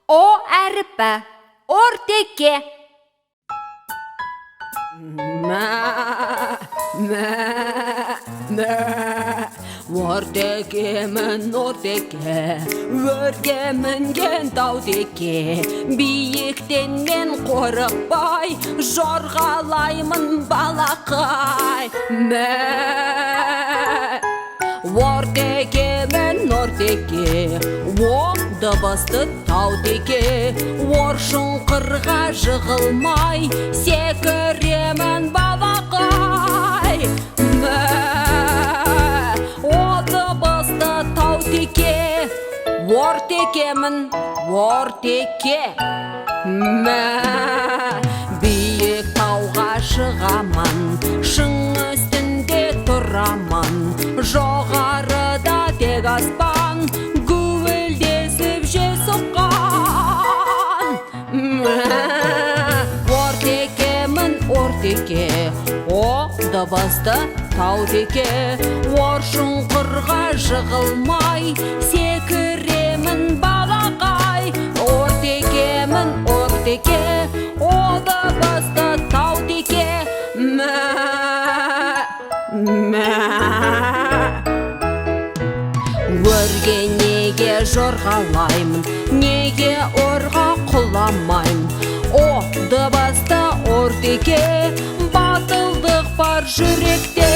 О әріпі. Ортеке. Ортекемін, ортеке, өрге мінген таутеке, биіктен мен қорықпай, жорғалаймын балақай. Ортекемін, ортеке, о дыбысты таутеке, оршын қырға жығылмай, секіремін балақай. Таутеке, ортекемін, ортеке. Биік тауға шығамын, шың үстінде тұрамын, жоғарыда тек аспан, гуілдесіп жел соққан. Ортекемін, ортеке, о дыбысты таутеке, оршын қырға жығылмай, секіремін балақай. Ортекемін, ортеке, о дыбысты таутеке. Өрге неге жорғалаймын, неге орға құламаймын, о дыбысты ортеке, батылдық бар жүректе.